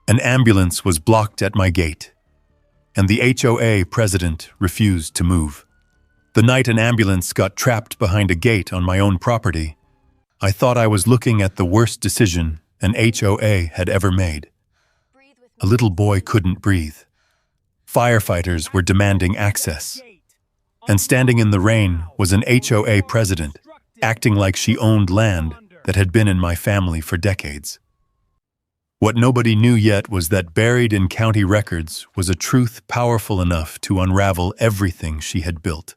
An ambulance was blocked at my gate, and the HOA president refused to move. The night an ambulance got trapped behind a gate on my own property, I thought I was looking at the worst decision an HOA had ever made. A little boy couldn't breathe. Firefighters were demanding access. And standing in the rain was an HOA president, acting like she owned land that had been in my family for decades. What nobody knew yet was that buried in county records was a truth powerful enough to unravel everything she had built.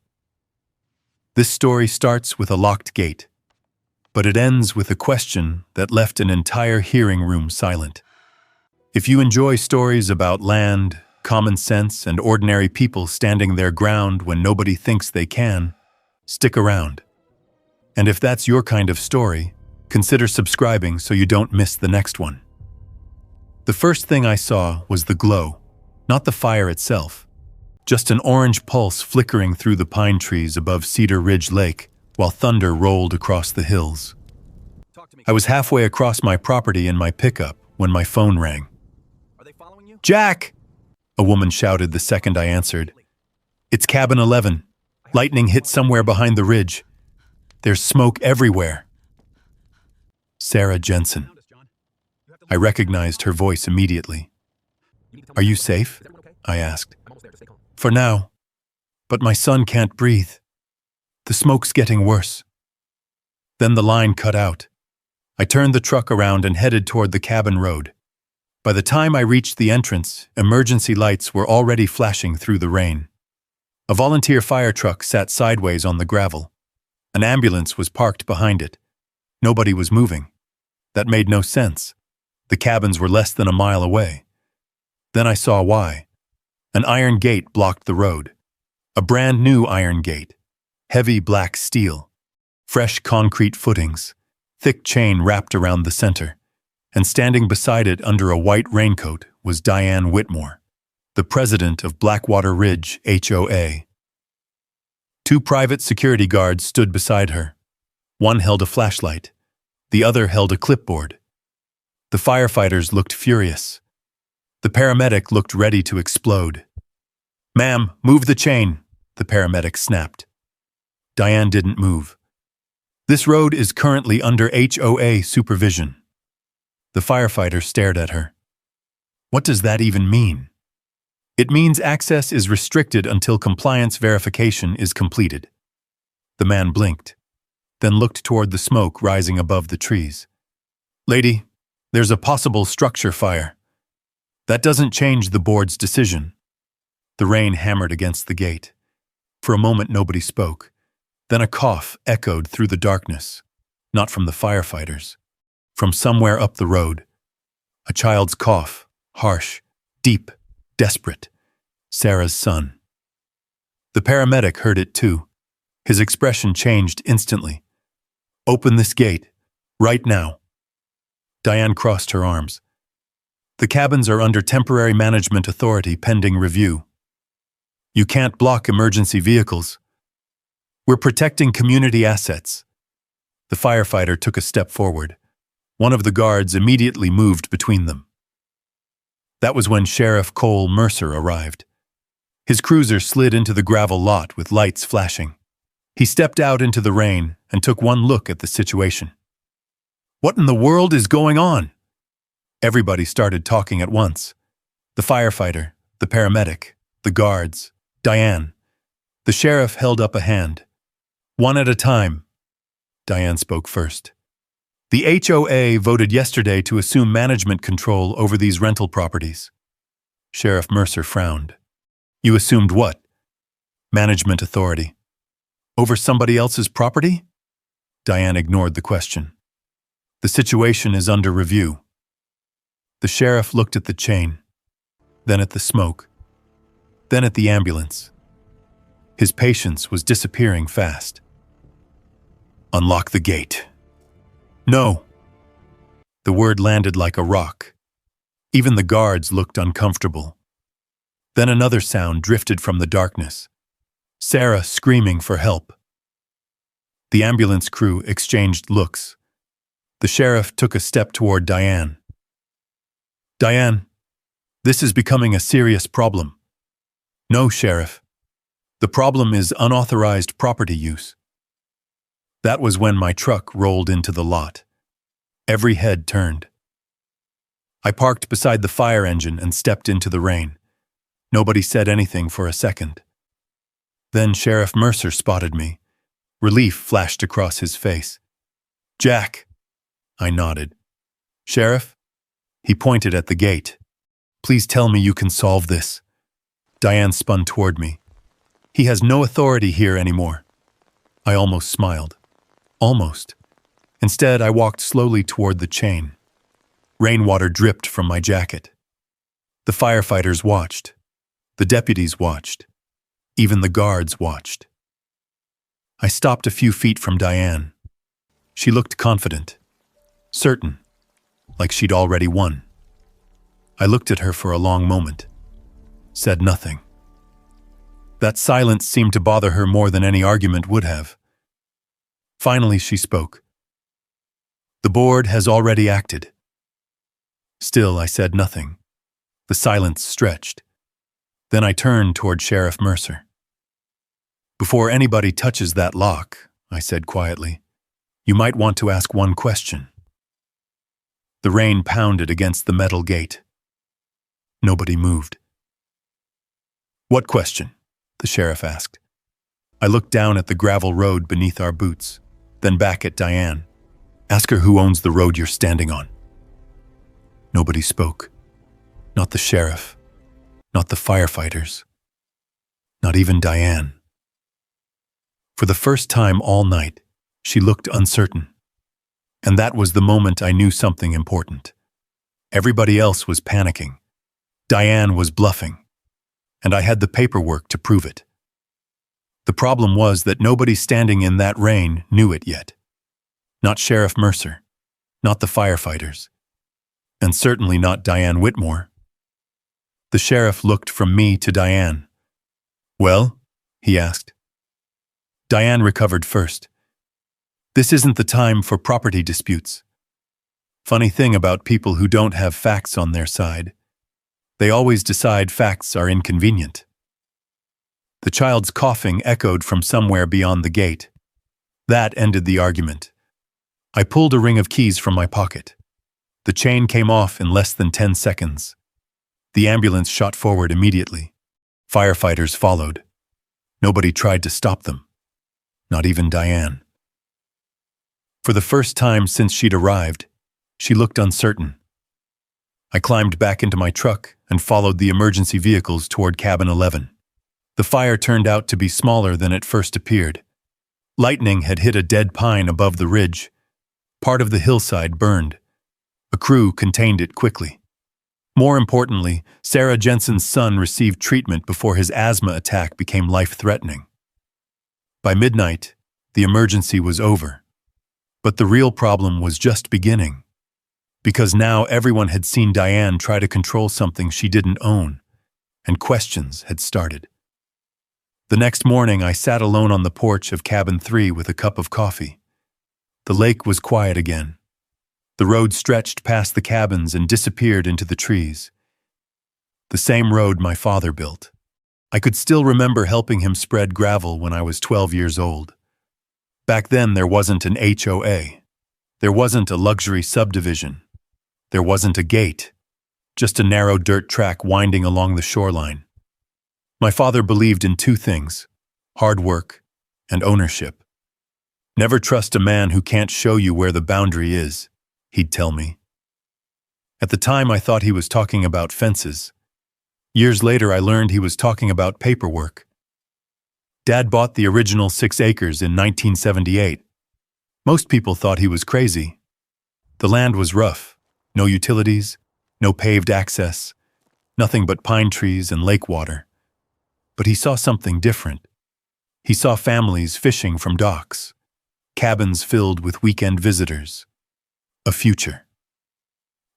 This story starts with a locked gate, but it ends with a question that left an entire hearing room silent. If you enjoy stories about land, common sense, and ordinary people standing their ground when nobody thinks they can, stick around. And if that's your kind of story, consider subscribing so you don't miss the next one. The first thing I saw was the glow, not the fire itself, just an orange pulse flickering through the pine trees above Cedar Ridge Lake while thunder rolled across the hills. I was halfway across my property in my pickup when my phone rang. "Jack!" a woman shouted the second I answered. "It's cabin 11. Lightning hit somewhere behind the ridge. There's smoke everywhere." Sarah Jensen. I recognized her voice immediately. "Are you safe?" I asked. "For now. But my son can't breathe. The smoke's getting worse." Then the line cut out. I turned the truck around and headed toward the cabin road. By the time I reached the entrance, emergency lights were already flashing through the rain. A volunteer fire truck sat sideways on the gravel. An ambulance was parked behind it. Nobody was moving. That made no sense. The cabins were less than a mile away. Then I saw why. An iron gate blocked the road. A brand new iron gate. Heavy black steel. Fresh concrete footings. Thick chain wrapped around the center. And standing beside it under a white raincoat was Diane Whitmore, the president of Blackwater Ridge HOA. Two private security guards stood beside her. One held a flashlight. The other held a clipboard. The firefighters looked furious. The paramedic looked ready to explode. "Ma'am, move the chain," the paramedic snapped. Diane didn't move. "This road is currently under HOA supervision." The firefighter stared at her. "What does that even mean?" "It means access is restricted until compliance verification is completed." The man blinked, then looked toward the smoke rising above the trees. "Lady, there's a possible structure fire. That doesn't change the board's decision." The rain hammered against the gate. For a moment nobody spoke. Then a cough echoed through the darkness, not from the firefighters, from somewhere up the road. A child's cough, harsh, deep, desperate. Sarah's son. The paramedic heard it too. His expression changed instantly. "Open this gate, right now." Diane crossed her arms. "The cabins are under temporary management authority pending review. You can't block emergency vehicles. We're protecting community assets." The firefighter took a step forward. One of the guards immediately moved between them. That was when Sheriff Cole Mercer arrived. His cruiser slid into the gravel lot with lights flashing. He stepped out into the rain and took one look at the situation. "What in the world is going on?" Everybody started talking at once. The firefighter, the paramedic, the guards, Diane. The sheriff held up a hand. "One at a time." Diane spoke first. "The HOA voted yesterday to assume management control over these rental properties." Sheriff Mercer frowned. "You assumed what?" "Management authority." "Over somebody else's property?" Diane ignored the question. "The situation is under review." The sheriff looked at the chain, then at the smoke, then at the ambulance. His patience was disappearing fast. "Unlock the gate." "No." The word landed like a rock. Even the guards looked uncomfortable. Then another sound drifted from the darkness. Sarah screaming for help. The ambulance crew exchanged looks. The sheriff took a step toward Diane. "Diane, This is becoming a serious problem. No, Sheriff. The problem is unauthorized property use. That was when my truck rolled into the lot. Every head turned. I parked beside the fire engine and stepped into the rain. Nobody said anything for a second. Then Sheriff Mercer spotted me. Relief flashed across his face. "Jack." I nodded. "Sheriff?" He pointed at the gate. "Please tell me you can solve this." Diane spun toward me. "He has no authority here anymore." I almost smiled. Almost. Instead, I walked slowly toward the chain. Rainwater dripped from my jacket. The firefighters watched. The deputies watched. Even the guards watched. I stopped a few feet from Diane. She looked confident, certain, like she'd already won. I looked at her for a long moment, said nothing. That silence seemed to bother her more than any argument would have. Finally, she spoke. "The board has already acted." Still, I said nothing. The silence stretched. Then I turned toward Sheriff Mercer. "Before anybody touches that lock," I said quietly, "you might want to ask one question." The rain pounded against the metal gate. Nobody moved. "What question?" the sheriff asked. I looked down at the gravel road beneath our boots, then back at Diane. "Ask her who owns the road you're standing on." Nobody spoke. Not the sheriff. Not the firefighters. Not even Diane. For the first time all night, she looked uncertain. And that was the moment I knew something important. Everybody else was panicking. Diane was bluffing. And I had the paperwork to prove it. The problem was that nobody standing in that rain knew it yet. Not Sheriff Mercer. Not the firefighters. And certainly not Diane Whitmore. The sheriff looked from me to Diane. "Well?" he asked. Diane recovered first. "This isn't the time for property disputes." Funny thing about people who don't have facts on their side. They always decide facts are inconvenient. The child's coughing echoed from somewhere beyond the gate. That ended the argument. I pulled a ring of keys from my pocket. The chain came off in less than 10 seconds. The ambulance shot forward immediately. Firefighters followed. Nobody tried to stop them. Not even Diane. For the first time since she'd arrived, she looked uncertain. I climbed back into my truck and followed the emergency vehicles toward cabin 11. The fire turned out to be smaller than it first appeared. Lightning had hit a dead pine above the ridge. Part of the hillside burned. A crew contained it quickly. More importantly, Sarah Jensen's son received treatment before his asthma attack became life-threatening. By midnight, the emergency was over. But the real problem was just beginning. Because now everyone had seen Diane try to control something she didn't own, and questions had started. The next morning, I sat alone on the porch of cabin 3 with a cup of coffee. The lake was quiet again. The road stretched past the cabins and disappeared into the trees. The same road my father built. I could still remember helping him spread gravel when I was 12 years old. Back then, there wasn't an HOA. There wasn't a luxury subdivision. There wasn't a gate. Just a narrow dirt track winding along the shoreline. My father believed in two things: hard work and ownership. "Never trust a man who can't show you where the boundary is," he'd tell me. At the time, I thought he was talking about fences. Years later, I learned he was talking about paperwork. Dad bought the original 6 acres in 1978. Most people thought he was crazy. The land was rough. No utilities, no paved access, nothing but pine trees and lake water. But he saw something different. He saw families fishing from docks, cabins filled with weekend visitors. A future.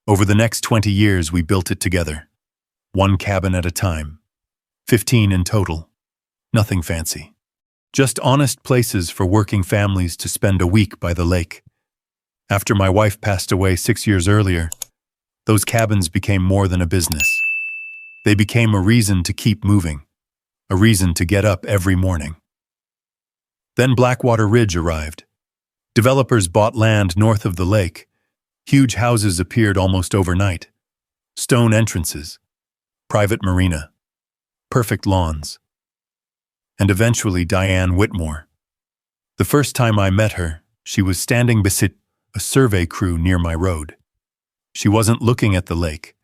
Over the next 20 years, we built it together. One cabin at a time. 15 in total. Nothing fancy. Just honest places for working families to spend a week by the lake. After my wife passed away 6 years earlier, those cabins became more than a business. They became a reason to keep moving, a reason to get up every morning. Then Blackwater Ridge arrived. Developers bought land north of the lake. Huge houses appeared almost overnight. Stone entrances, private marina, perfect lawns. And eventually Diane Whitmore. The first time I met her, she was standing beside a survey crew near my road. She wasn't looking at the lake.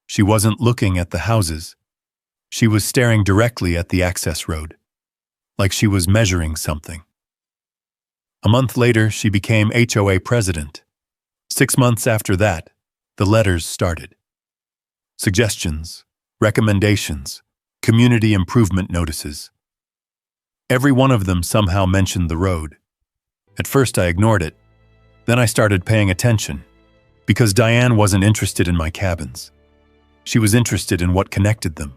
She wasn't looking at the houses. She was staring directly at the access road, like she was measuring something. A month later, she became HOA president. 6 months after that, the letters started. Suggestions, recommendations, community improvement notices. Every one of them somehow mentioned the road. At first I ignored it. Then I started paying attention, because Diane wasn't interested in my cabins. She was interested in what connected them.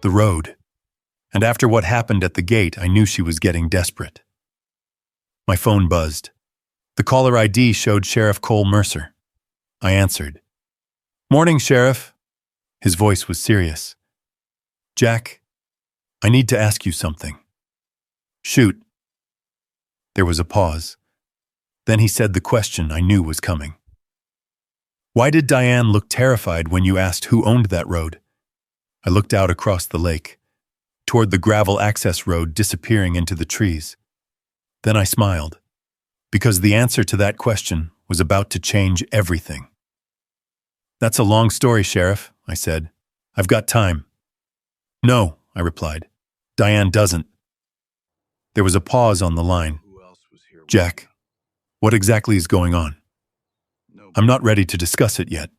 The road. And after what happened at the gate, I knew she was getting desperate. My phone buzzed. The caller ID showed Sheriff Cole Mercer. I answered. "Morning, Sheriff." His voice was serious. "Jack, I need to ask you something." "Shoot." There was a pause. Then he said the question I knew was coming. "Why did Diane look terrified when you asked who owned that road?" I looked out across the lake, toward the gravel access road disappearing into the trees. Then I smiled, because the answer to that question was about to change everything. "That's a long story, Sheriff," I said. "I've got time." "No," I replied. "Diane doesn't." There was a pause on the line. "Jack, what exactly is going on?" "I'm not ready to discuss it yet."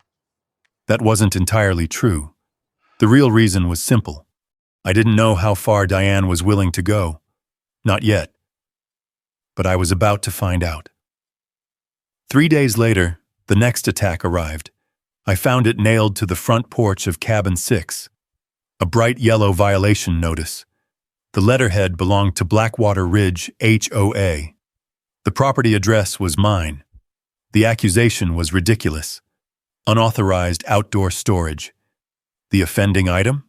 That wasn't entirely true. The real reason was simple. I didn't know how far Diane was willing to go. Not yet. But I was about to find out. 3 days later, the next attack arrived. I found it nailed to the front porch of Cabin 6. A bright yellow violation notice. The letterhead belonged to Blackwater Ridge HOA. The property address was mine. The accusation was ridiculous. Unauthorized outdoor storage. The offending item?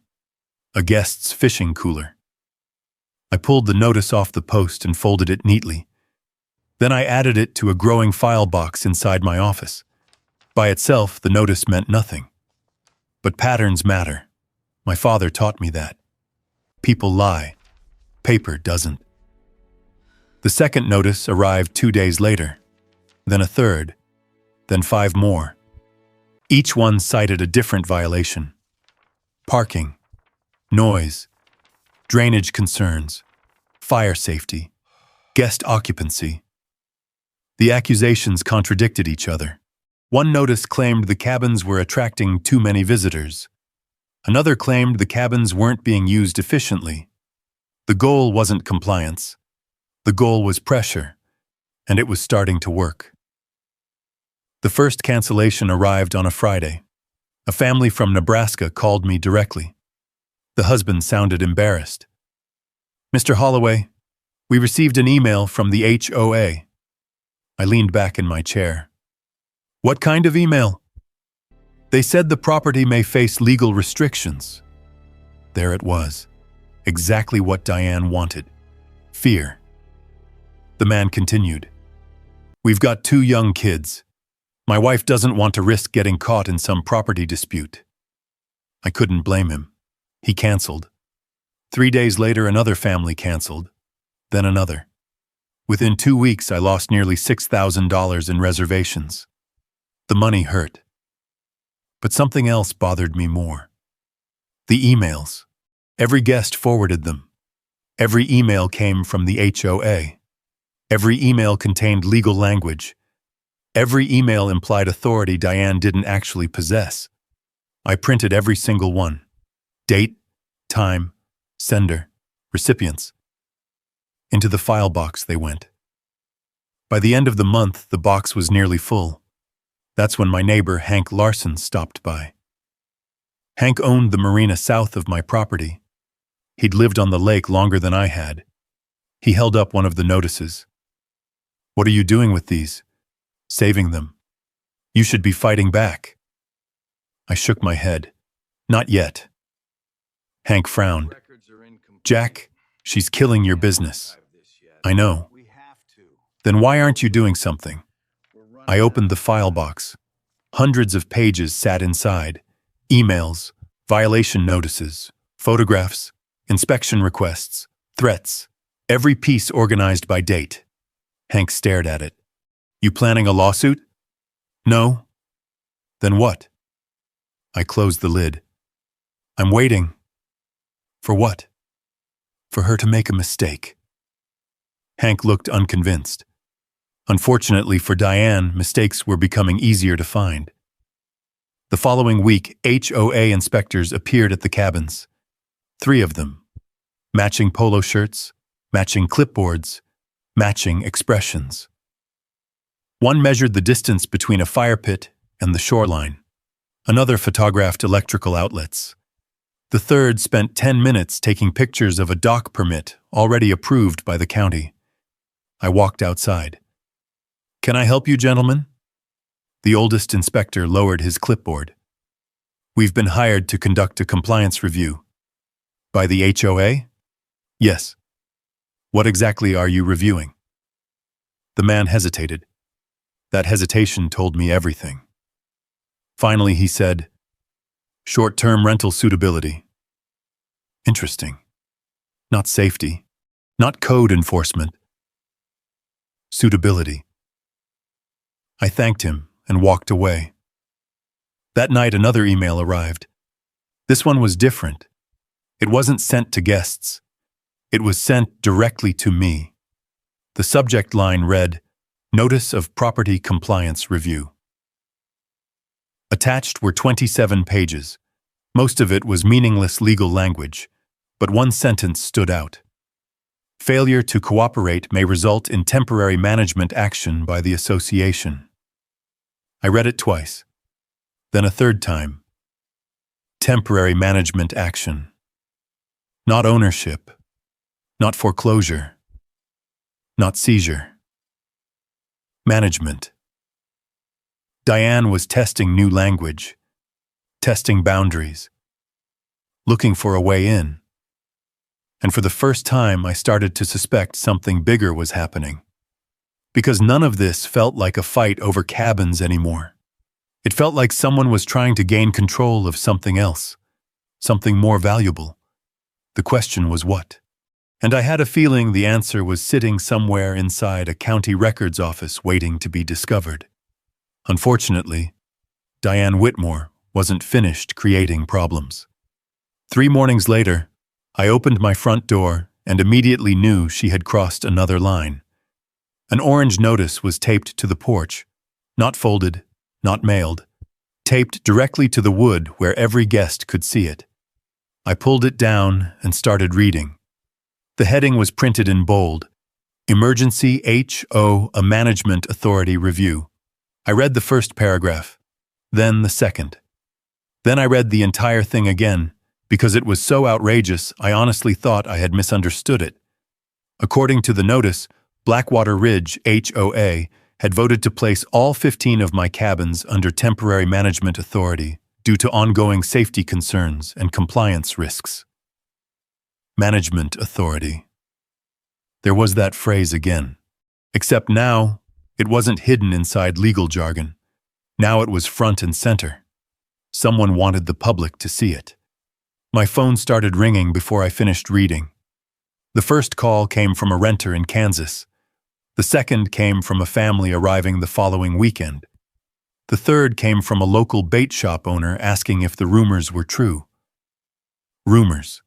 A guest's fishing cooler. I pulled the notice off the post and folded it neatly. Then I added it to a growing file box inside my office. By itself, the notice meant nothing. But patterns matter. My father taught me that. People lie. Paper doesn't. The second notice arrived 2 days later. Then a third. Then 5 more. Each one cited a different violation. Parking, noise, drainage concerns, fire safety, guest occupancy. The accusations contradicted each other. One notice claimed the cabins were attracting too many visitors. Another claimed the cabins weren't being used efficiently. The goal wasn't compliance. The goal was pressure, and it was starting to work. The first cancellation arrived on a Friday. A family from Nebraska called me directly. The husband sounded embarrassed. "Mr. Holloway, we received an email from the HOA." I leaned back in my chair. "What kind of email?" "They said the property may face legal restrictions." There it was. Exactly what Diane wanted. Fear. The man continued. "We've got 2 young kids. My wife doesn't want to risk getting caught in some property dispute." I couldn't blame him. He canceled. 3 days later, another family canceled. Then another. Within 2 weeks, I lost nearly $6,000 in reservations. The money hurt. But something else bothered me more. The emails. Every guest forwarded them. Every email came from the HOA. Every email contained legal language. Every email implied authority Diane didn't actually possess. I printed every single one. Date, time, sender, recipients. Into the file box they went. By the end of the month, the box was nearly full. That's when my neighbor, Hank Larson, stopped by. Hank owned the marina south of my property. He'd lived on the lake longer than I had. He held up one of the notices. "What are you doing with these?" "Saving them. You should be fighting back." I shook my head. Not yet. Hank frowned. Jack, she's killing your business. I know. Then why aren't you doing something? I opened the file box. Hundreds of pages sat inside. Emails, violation notices, photographs, inspection requests, threats, every piece organized by date. Hank stared at it. You planning a lawsuit? No. Then what? I closed the lid. I'm waiting. For what? For her to make a mistake. Hank looked unconvinced. Unfortunately for Diane, mistakes were becoming easier to find. The following week, HOA inspectors appeared at the cabins. 3 of them. Matching polo shirts, matching clipboards, matching expressions. One measured the distance between a fire pit and the shoreline. Another photographed electrical outlets. The third spent 10 minutes taking pictures of a dock permit already approved by the county. I walked outside. Can I help you, gentlemen? The oldest inspector lowered his clipboard. We've been hired to conduct a compliance review. By the HOA? Yes. What exactly are you reviewing? The man hesitated. That hesitation told me everything. Finally, he said, short-term rental suitability. Interesting. Not safety. Not code enforcement. Suitability. I thanked him and walked away. That night, another email arrived. This one was different. It wasn't sent to guests. It was sent directly to me. The subject line read, Notice of Property Compliance Review. Attached were 27 pages. Most of it was meaningless legal language, but one sentence stood out. Failure to cooperate may result in temporary management action by the association. I read it twice, then a third time. Temporary management action. Not ownership, not foreclosure, not seizure. Management. Diane was testing new language, testing boundaries, looking for a way in. And for the first time, I started to suspect something bigger was happening. Because none of this felt like a fight over cabins anymore. It felt like someone was trying to gain control of something else, something more valuable. The question was what? And I had a feeling the answer was sitting somewhere inside a county records office waiting to be discovered. Unfortunately, Diane Whitmore wasn't finished creating problems. 3 mornings later, I opened my front door and immediately knew she had crossed another line. An orange notice was taped to the porch, not folded, not mailed, taped directly to the wood where every guest could see it. I pulled it down and started reading. The heading was printed in bold, Emergency HOA Management Authority Review. I read the first paragraph, then the second. Then I read the entire thing again, because it was so outrageous I honestly thought I had misunderstood it. According to the notice, Blackwater Ridge HOA had voted to place all 15 of my cabins under temporary management authority due to ongoing safety concerns and compliance risks. Management authority. There was that phrase again. Except now, it wasn't hidden inside legal jargon. Now it was front and center. Someone wanted the public to see it. My phone started ringing before I finished reading. The first call came from a renter in Kansas. The second came from a family arriving the following weekend. The third came from a local bait shop owner asking if the rumors were true. Rumors.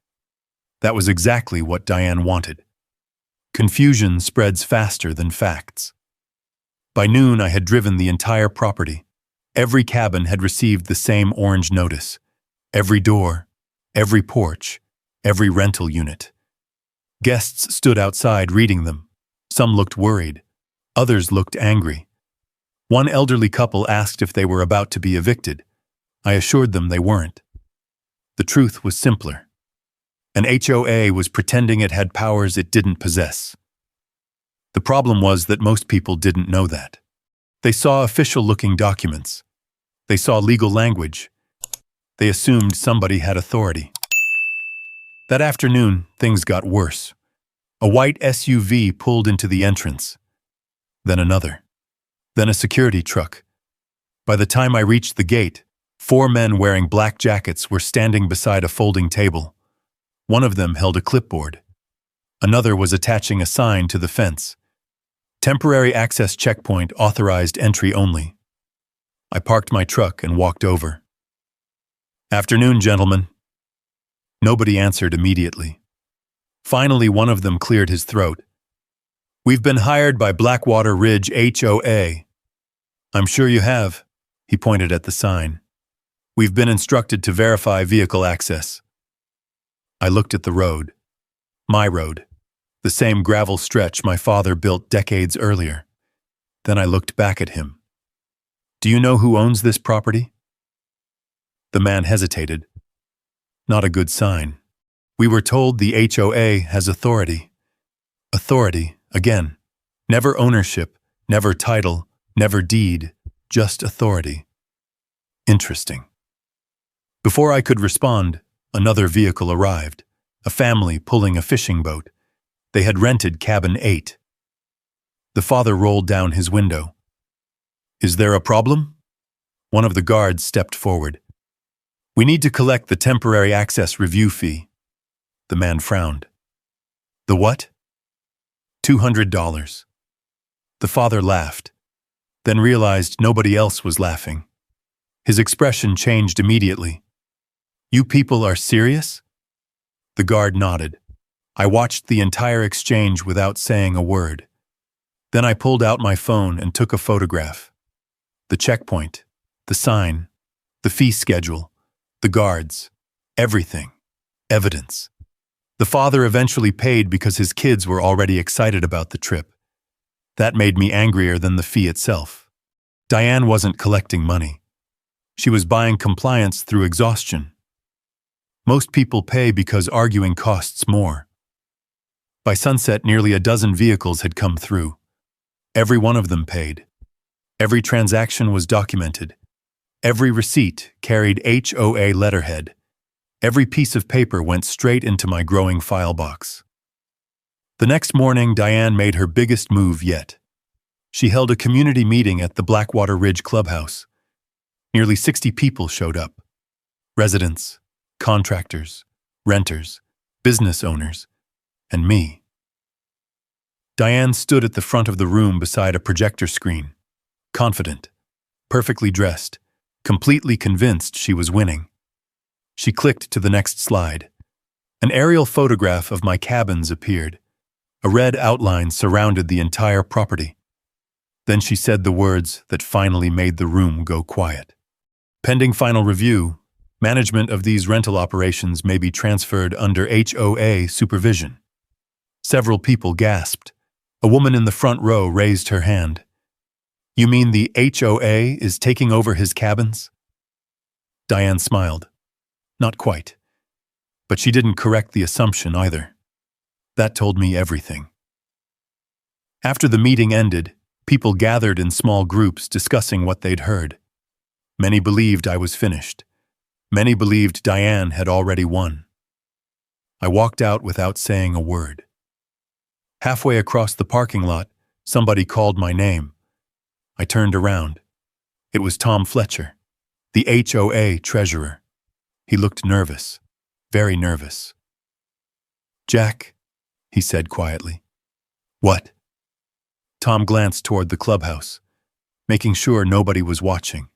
That was exactly what Diane wanted. Confusion spreads faster than facts. By noon, I had driven the entire property. Every cabin had received the same orange notice. Every door, every porch, every rental unit. Guests stood outside reading them. Some looked worried. Others looked angry. One elderly couple asked if they were about to be evicted. I assured them they weren't. The truth was simpler. An HOA was pretending it had powers it didn't possess. The problem was that most people didn't know that. They saw official-looking documents. They saw legal language. They assumed somebody had authority. That afternoon, things got worse. A white SUV pulled into the entrance. Then another. Then a security truck. By the time I reached the gate, 4 men wearing black jackets were standing beside a folding table. One of them held a clipboard. Another was attaching a sign to the fence. Temporary access checkpoint, authorized entry only. I parked my truck and walked over. "Afternoon, gentlemen." Nobody answered immediately. Finally, one of them cleared his throat. "We've been hired by Blackwater Ridge HOA. "I'm sure you have," he pointed at the sign. "We've been instructed to verify vehicle access." I looked at the road. My road. The same gravel stretch my father built decades earlier. Then I looked back at him. "Do you know who owns this property?" The man hesitated. Not a good sign. "We were told the HOA has authority." Authority, again. Never ownership, never title, never deed, just authority. Interesting. Before I could respond, another vehicle arrived. A family pulling a fishing boat. They had rented cabin 8. The father rolled down his window. "Is there a problem?" One of the guards stepped forward. "We need to collect the temporary access review fee." The man frowned. "The what?" $200. The father laughed, then realized nobody else was laughing. His expression changed immediately. "You people are serious?" The guard nodded. I watched the entire exchange without saying a word. Then I pulled out my phone and took a photograph. The checkpoint, the sign, the fee schedule, the guards, everything, evidence. The father eventually paid because his kids were already excited about the trip. That made me angrier than the fee itself. Diane wasn't collecting money. She was buying compliance through exhaustion. Most people pay because arguing costs more. By sunset, nearly a dozen vehicles had come through. Every one of them paid. Every transaction was documented. Every receipt carried HOA letterhead. Every piece of paper went straight into my growing file box. The next morning, Diane made her biggest move yet. She held a community meeting at the Blackwater Ridge Clubhouse. Nearly 60 people showed up. Residents, contractors, renters, business owners, and me. Diane stood at the front of the room beside a projector screen, confident, perfectly dressed, completely convinced she was winning. She clicked to the next slide. An aerial photograph of my cabins appeared. A red outline surrounded the entire property. Then she said the words that finally made the room go quiet. "Pending final review, management of these rental operations may be transferred under HOA supervision." Several people gasped. A woman in the front row raised her hand. "You mean the HOA is taking over his cabins?" Diane smiled. Not quite. But she didn't correct the assumption either. That told me everything. After the meeting ended, people gathered in small groups discussing what they'd heard. Many believed I was finished. Many believed Diane had already won. I walked out without saying a word. Halfway across the parking lot, somebody called my name. I turned around. It was Tom Fletcher, the HOA treasurer. He looked nervous, very nervous. "Jack," he said quietly. "What?" Tom glanced toward the clubhouse, making sure nobody was watching.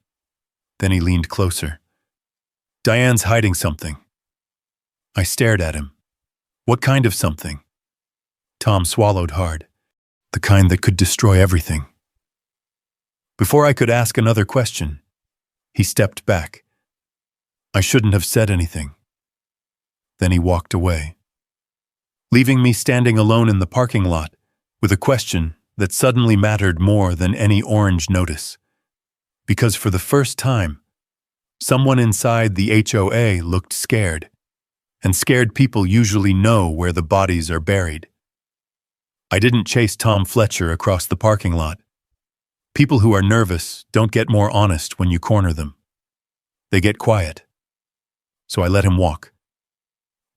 Then he leaned closer. "Diane's hiding something." I stared at him. "What kind of something?" Tom swallowed hard. "The kind that could destroy everything." Before I could ask another question, he stepped back. I shouldn't have said anything. Then he walked away, leaving me standing alone in the parking lot with a question that suddenly mattered more than any orange notice. Because for the first time, someone inside the HOA looked scared, and scared people usually know where the bodies are buried. I didn't chase Tom Fletcher across the parking lot. People who are nervous don't get more honest when you corner them. They get quiet. so I let him walk.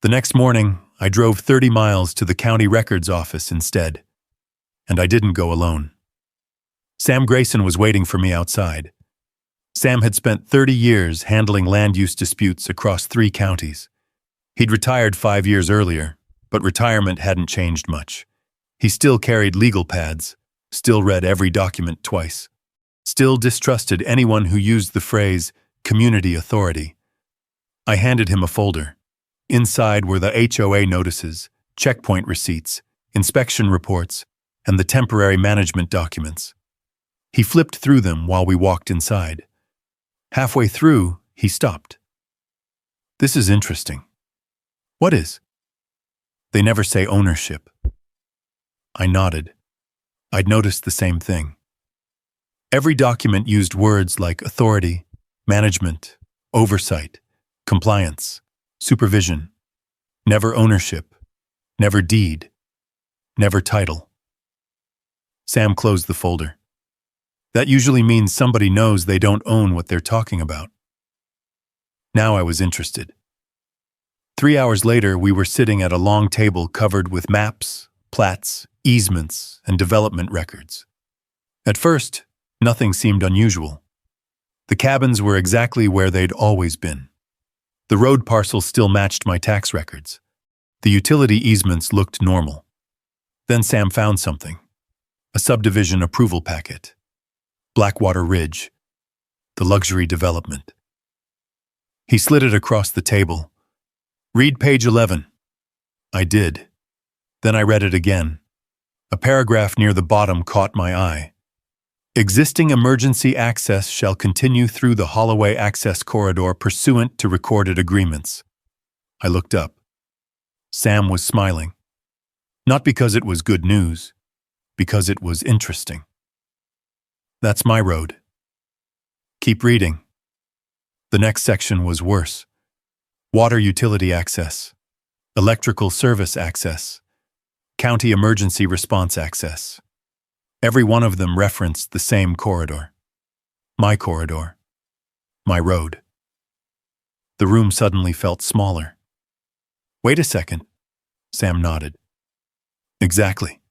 The next morning, I drove 30 miles to the county records office instead. And I didn't go alone. Sam Grayson was waiting for me outside. Sam had spent 30 years handling land use disputes across 3 counties. He'd retired 5 years earlier, but retirement hadn't changed much. He still carried legal pads, still read every document twice, still distrusted anyone who used the phrase community authority. I handed him a folder. Inside were the HOA notices, checkpoint receipts, inspection reports, and the temporary management documents. He flipped through them while we walked inside. Halfway through, he stopped. "This is interesting." "What is?" "They never say ownership." I nodded. I'd noticed the same thing. Every document used words like authority, management, oversight, compliance, supervision. Never ownership, never deed, never title. Sam closed the folder. That usually means somebody knows they don't own what they're talking about. Now I was interested. 3 hours later, we were sitting at a long table covered with maps, plats, easements, and development records. At first, nothing seemed unusual. The cabins were exactly where they'd always been. The road parcel still matched my tax records. The utility easements looked normal. Then Sam found something. A subdivision approval packet. Blackwater Ridge. The luxury development. He slid it across the table. "Read page 11. I did. Then I read it again. A paragraph near the bottom caught my eye. Existing emergency access shall continue through the Holloway access corridor pursuant to recorded agreements. I looked up. Sam was smiling. Not because it was good news, because it was interesting. That's my road. Keep reading. The next section was worse. Water utility access, electrical service access, county emergency response access. Every one of them referenced the same corridor. My corridor. My road. The room suddenly felt smaller. Wait a second. Sam nodded. Exactly.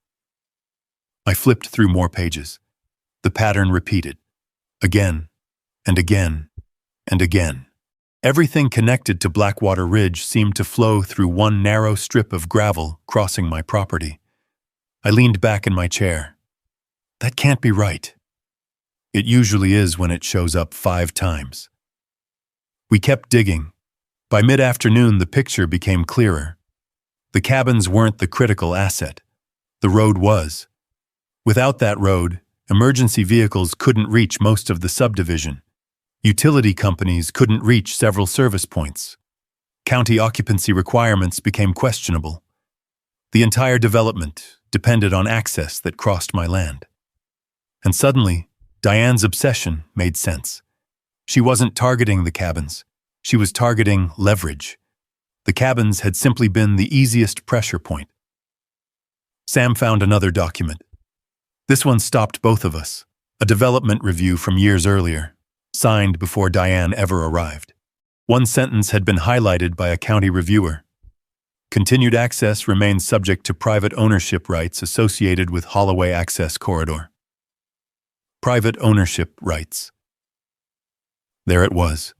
I flipped through more pages. The pattern repeated. Again, and again, and again. Everything connected to Blackwater Ridge seemed to flow through one narrow strip of gravel crossing my property. I leaned back in my chair. That can't be right. It usually is when it shows up 5 times. We kept digging. By mid-afternoon, the picture became clearer. The cabins weren't the critical asset. The road was. Without that road, emergency vehicles couldn't reach most of the subdivision. Utility companies couldn't reach several service points. County occupancy requirements became questionable. The entire development depended on access that crossed my land. And suddenly, Diane's obsession made sense. She wasn't targeting the cabins. She was targeting leverage. The cabins had simply been the easiest pressure point. Sam found another document. This one stopped both of us, a development review from years earlier, signed before Diane ever arrived. One sentence had been highlighted by a county reviewer. Continued access remains subject to private ownership rights associated with Holloway Access Corridor. Private ownership rights. There it was,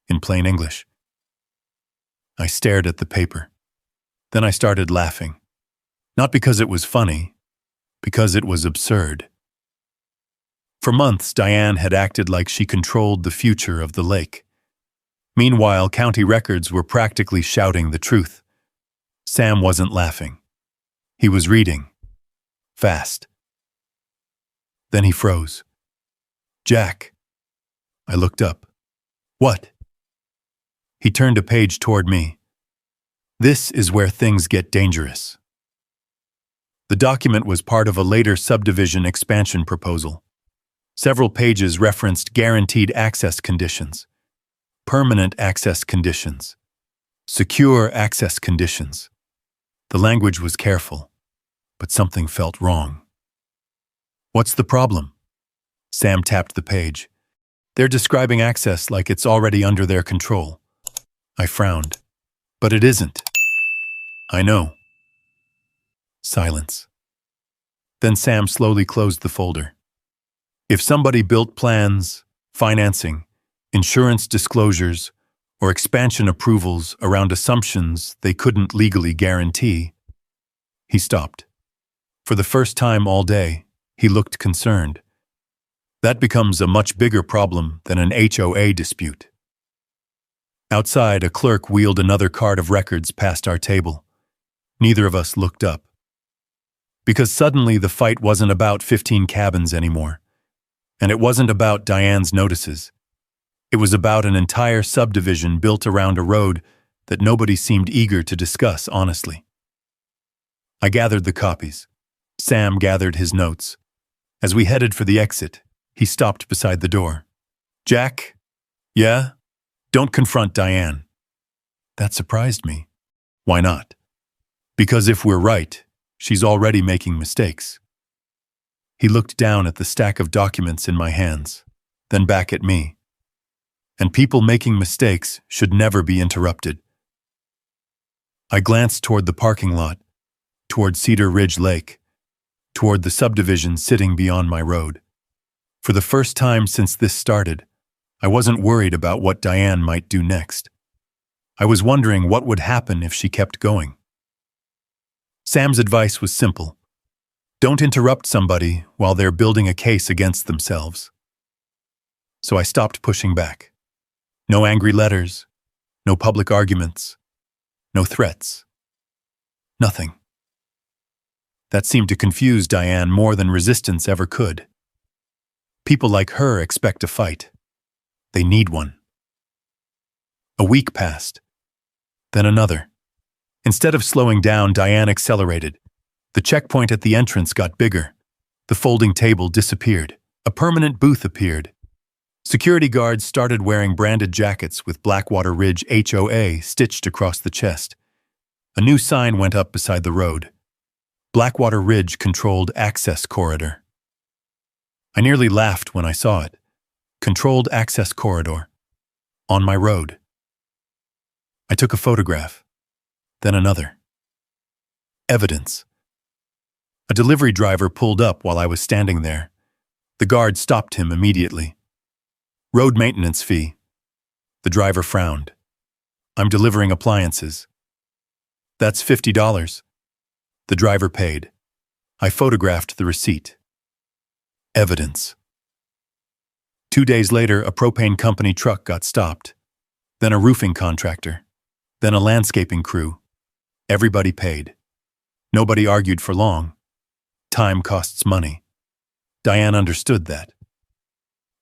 in plain English. I stared at the paper. Then I started laughing. Not because it was funny, because it was absurd. For months, Diane had acted like she controlled the future of the lake. Meanwhile, county records were practically shouting the truth. Sam wasn't laughing. He was reading. Fast. Then he froze. "Jack." I looked up. "What?" He turned a page toward me. "This is where things get dangerous." The document was part of a later subdivision expansion proposal. Several pages referenced guaranteed access conditions, permanent access conditions, secure access conditions. The language was careful, but something felt wrong. "What's the problem?" Sam tapped the page. "They're describing access like it's already under their control. I frowned. But it isn't. I know. Silence. Then Sam slowly closed the folder. If somebody built plans, financing, insurance disclosures, or expansion approvals around assumptions they couldn't legally guarantee, he stopped. For the first time all day, he looked concerned. That becomes a much bigger problem than an HOA dispute. Outside, a clerk wheeled another cart of records past our table. Neither of us looked up. Because suddenly the fight wasn't about 15 cabins anymore. And it wasn't about Diane's notices. It was about an entire subdivision built around a road that nobody seemed eager to discuss honestly. I gathered the copies. Sam gathered his notes. As we headed for the exit, he stopped beside the door. Jack? Yeah? Don't confront Diane. That surprised me. Why not? Because if we're right, she's already making mistakes. He looked down at the stack of documents in my hands, then back at me. And people making mistakes should never be interrupted. I glanced toward the parking lot, toward Cedar Ridge Lake, toward the subdivision sitting beyond my road. For the first time since this started, I wasn't worried about what Diane might do next. I was wondering what would happen if she kept going. Sam's advice was simple. Don't interrupt somebody while they're building a case against themselves. So I stopped pushing back. No angry letters, no public arguments, no threats. Nothing. That seemed to confuse Diane more than resistance ever could. People like her expect a fight. They need one. A week passed. Then another. Instead of slowing down, Diane accelerated. The checkpoint at the entrance got bigger. The folding table disappeared. A permanent booth appeared. Security guards started wearing branded jackets with Blackwater Ridge HOA stitched across the chest. A new sign went up beside the road. Blackwater Ridge Controlled Access Corridor. I nearly laughed when I saw it. Controlled Access Corridor. On my road. I took a photograph. Then another. Evidence. A delivery driver pulled up while I was standing there. The guard stopped him immediately. Road maintenance fee. The driver frowned. I'm delivering appliances. That's $50. The driver paid. I photographed the receipt. Evidence. 2 days later, a propane company truck got stopped. Then a roofing contractor. Then a landscaping crew. Everybody paid. Nobody argued for long. Time costs money. Diane understood that.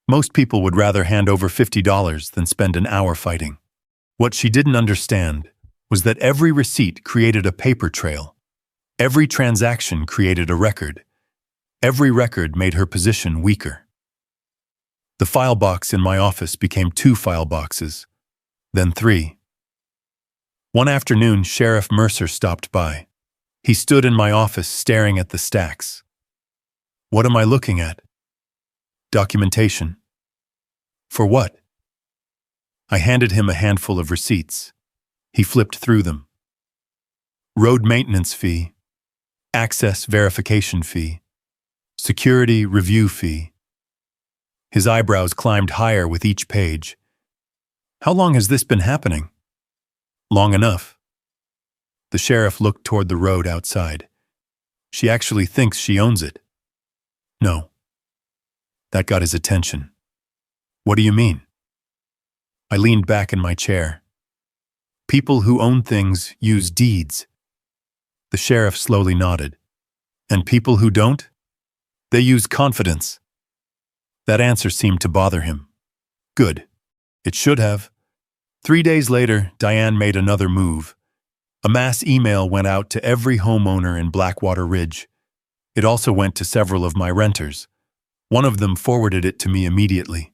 Most people would rather hand over $50 than spend an hour fighting. What she didn't understand was that every receipt created a paper trail. Every transaction created a record. Every record made her position weaker. The file box in my office became 2 file boxes, then 3. One afternoon, Sheriff Mercer stopped by. He stood in my office staring at the stacks. What am I looking at? Documentation. For what? I handed him a handful of receipts. He flipped through them. Road maintenance fee, access verification fee, security review fee. His eyebrows climbed higher with each page. How long has this been happening? Long enough. The sheriff looked toward the road outside. She actually thinks she owns it. No. That got his attention. What do you mean? I leaned back in my chair. People who own things use deeds. The sheriff slowly nodded. And people who don't? They use confidence. That answer seemed to bother him. Good. It should have. 3 days later, Diane made another move. A mass email went out to every homeowner in Blackwater Ridge. It also went to several of my renters. One of them forwarded it to me immediately.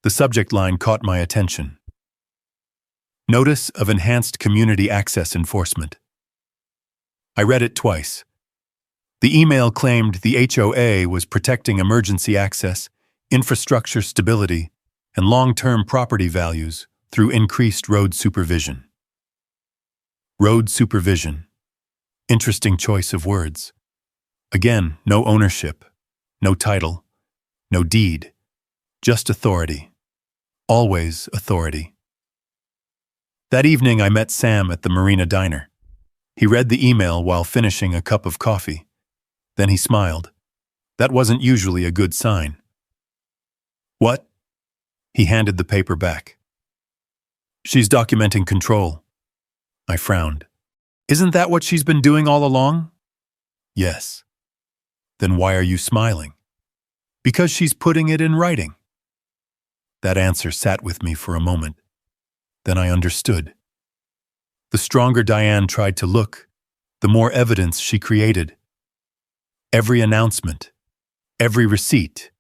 The subject line caught my attention. Notice of Enhanced Community Access Enforcement. I read it twice. The email claimed the HOA was protecting emergency access, infrastructure stability, and long-term property values through increased road supervision. Road supervision. Interesting choice of words. Again, no ownership, no title, no deed, just authority. Always authority. That evening I met Sam at the Marina Diner. He read the email while finishing a cup of coffee. Then he smiled. That wasn't usually a good sign. What? He handed the paper back. She's documenting control. I frowned. Isn't that what she's been doing all along? Yes. Then why are you smiling? Because she's putting it in writing. That answer sat with me for a moment. Then I understood. The stronger Diane tried to look, the more evidence she created. Every announcement, every receipt,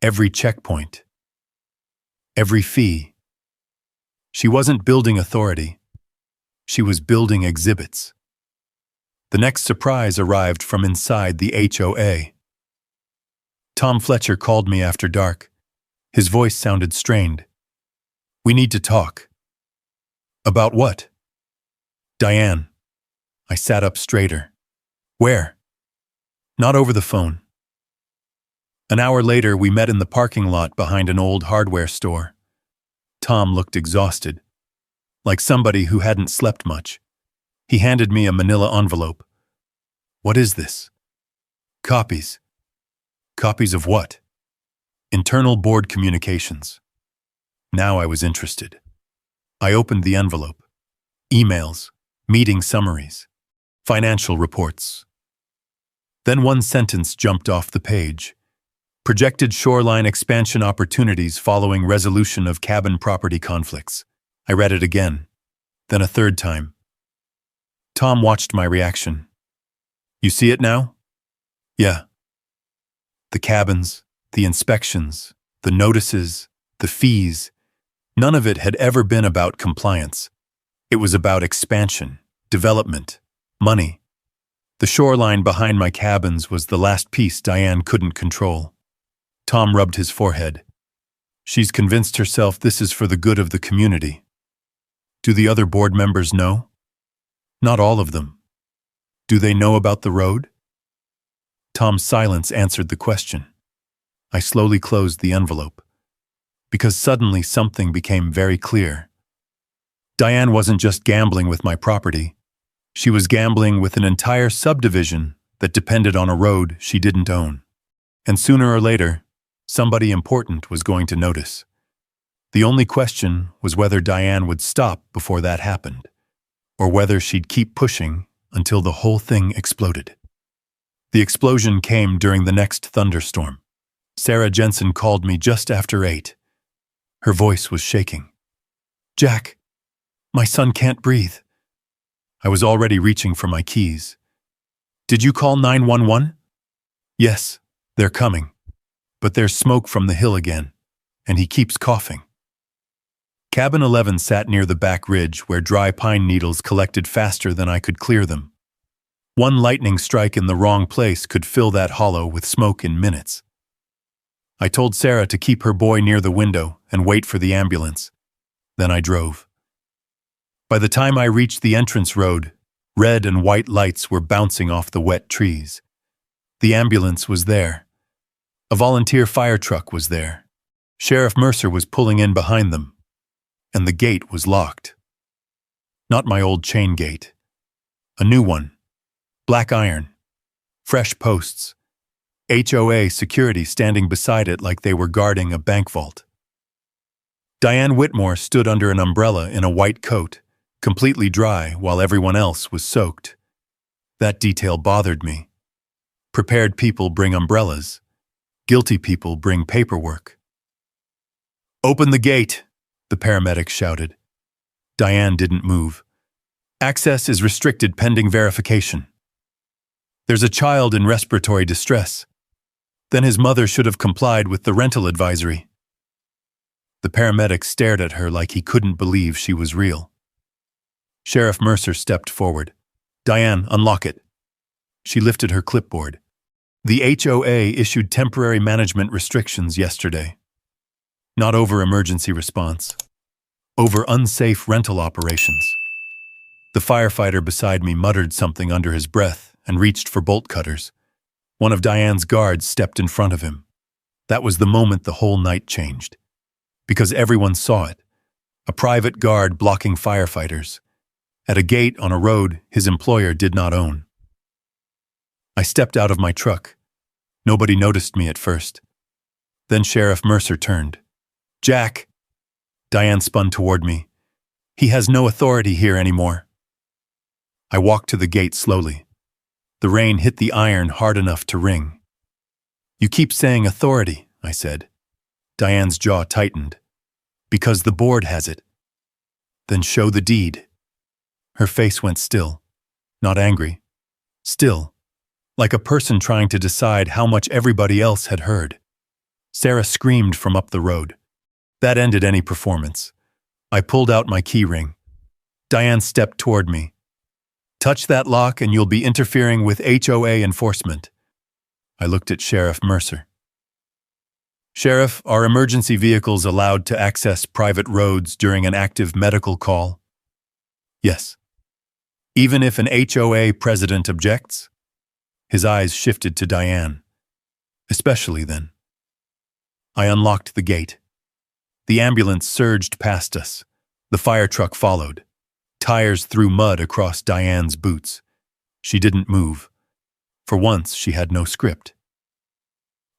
every checkpoint, every fee. She wasn't building authority. She was building exhibits. The next surprise arrived from inside the HOA. Tom Fletcher called me after dark. His voice sounded strained. We need to talk. About what? Diane. I sat up straighter. Where? Not over the phone. An hour later, we met in the parking lot behind an old hardware store. Tom looked exhausted, like somebody who hadn't slept much. He handed me a manila envelope. What is this? Copies. Copies of what? Internal board communications. Now I was interested. I opened the envelope. Emails, meeting summaries, financial reports. Then one sentence jumped off the page. Projected shoreline expansion opportunities following resolution of cabin property conflicts. I read it again, then a third time. Tom watched my reaction. You see it now? Yeah. The cabins, the inspections, the notices, the fees, none of it had ever been about compliance. It was about expansion, development, money. The shoreline behind my cabins was the last piece Diane couldn't control. Tom rubbed his forehead. She's convinced herself this is for the good of the community. Do the other board members know? Not all of them. Do they know about the road? Tom's silence answered the question. I slowly closed the envelope, because suddenly something became very clear. Diane wasn't just gambling with my property. She was gambling with an entire subdivision that depended on a road she didn't own. And sooner or later, somebody important was going to notice. The only question was whether Diane would stop before that happened, or whether she'd keep pushing until the whole thing exploded. The explosion came during the next thunderstorm. Sarah Jensen called me just after 8. Her voice was shaking. Jack, my son can't breathe. I was already reaching for my keys. Did you call 911? Yes, they're coming. But there's smoke from the hill again, and he keeps coughing. Cabin 11 sat near the back ridge where dry pine needles collected faster than I could clear them. One lightning strike in the wrong place could fill that hollow with smoke in minutes. I told Sarah to keep her boy near the window and wait for the ambulance. Then I drove. By the time I reached the entrance road, red and white lights were bouncing off the wet trees. The ambulance was there. A volunteer fire truck was there. Sheriff Mercer was pulling in behind them. And the gate was locked. Not my old chain gate. A new one. Black iron. Fresh posts. HOA security standing beside it like they were guarding a bank vault. Diane Whitmore stood under an umbrella in a white coat, completely dry while everyone else was soaked. That detail bothered me. Prepared people bring umbrellas. Guilty people bring paperwork. Open the gate, the paramedic shouted. Diane didn't move. Access is restricted pending verification. There's a child in respiratory distress. Then his mother should have complied with the rental advisory. The paramedic stared at her like he couldn't believe she was real. Sheriff Mercer stepped forward. Diane, unlock it. She lifted her clipboard. The HOA issued temporary management restrictions yesterday. Not over emergency response. over unsafe rental operations. The firefighter beside me muttered something under his breath and reached for bolt cutters. One of Diane's guards stepped in front of him. That was the moment the whole night changed. Because everyone saw it. A private guard blocking firefighters. At a gate on a road his employer did not own. I stepped out of my truck. Nobody noticed me at first. Then Sheriff Mercer turned. "Jack!" Diane spun toward me. "He has no authority here anymore." I walked to the gate slowly. The rain hit the iron hard enough to ring. "You keep saying authority," I said. Diane's jaw tightened. "Because the board has it." "Then show the deed." Her face went still. Not angry. Still. Like a person trying to decide how much everybody else had heard. Sarah screamed from up the road. That ended any performance. I pulled out my key ring. Diane stepped toward me. "Touch that lock and you'll be interfering with HOA enforcement." I looked at Sheriff Mercer. "Sheriff, are emergency vehicles allowed to access private roads during an active medical call?" "Yes." "Even if an HOA president objects?" His eyes shifted to Diane. "Especially then." I unlocked the gate. The ambulance surged past us. The fire truck followed. Tires threw mud across Diane's boots. She didn't move. For once, she had no script.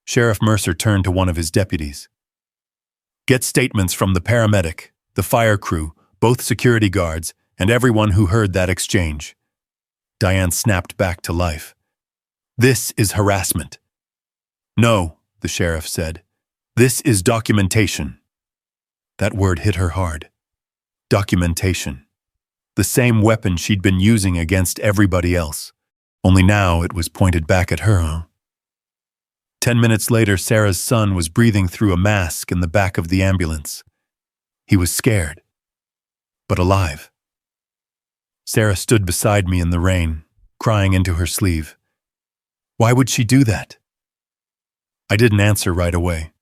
Sheriff Mercer turned to one of his deputies. "Get statements from the paramedic, the fire crew, both security guards, and everyone who heard that exchange." Diane snapped back to life. "This is harassment." "No," the sheriff said. "This is documentation." That word hit her hard. Documentation. The same weapon she'd been using against everybody else. Only now it was pointed back at her. 10 minutes later, Sarah's son was breathing through a mask in the back of the ambulance. He was scared, but alive. Sarah stood beside me in the rain, crying into her sleeve. Why would she do that? I didn't answer right away,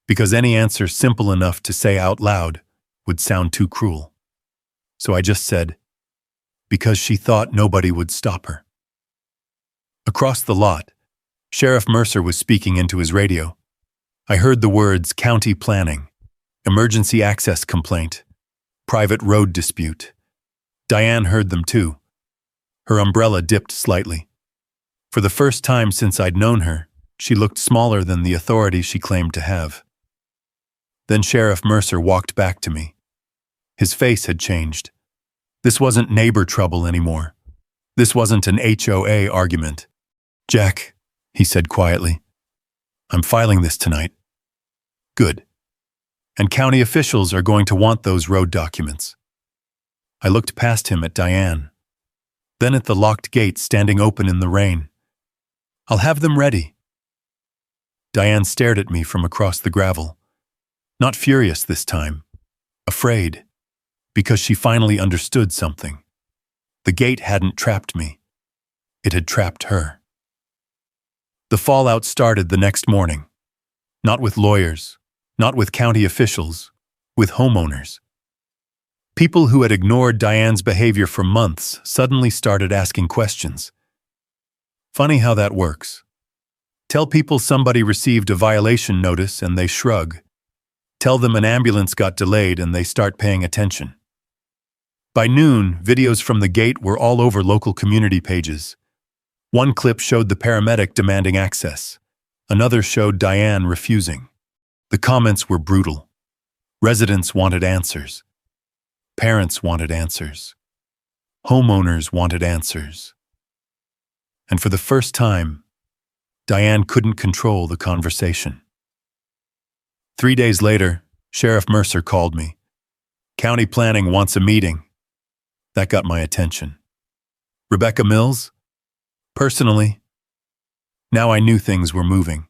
because any answer simple enough to say out loud would sound too cruel. So I just said, because she thought nobody would stop her. Across the lot, Sheriff Mercer was speaking into his radio. I heard the words county planning, emergency access complaint, private road dispute. Diane heard them too. Her umbrella dipped slightly. For the first time since I'd known her, she looked smaller than the authority she claimed to have. Then Sheriff Mercer walked back to me. His face had changed. This wasn't neighbor trouble anymore. This wasn't an HOA argument. "Jack," he said quietly, "I'm filing this tonight." "Good. And county officials are going to want those road documents." I looked past him at Diane, then at the locked gate standing open in the rain. "I'll have them ready." Diane stared at me from across the gravel. Not furious this time, afraid, because she finally understood something. The gate hadn't trapped me. It had trapped her. The fallout started the next morning. Not with lawyers, not with county officials, with homeowners. People who had ignored Diane's behavior for months suddenly started asking questions. Funny how that works. Tell people somebody received a violation notice and they shrug. Tell them an ambulance got delayed and they start paying attention. By noon, videos from the gate were all over local community pages. One clip showed the paramedic demanding access. Another showed Diane refusing. The comments were brutal. Residents wanted answers. Parents wanted answers. Homeowners wanted answers. And for the first time, Diane couldn't control the conversation. 3 days later, Sheriff Mercer called me. "County Planning wants a meeting." That got my attention. "Rebecca Mills?" "Personally." Now I knew things were moving.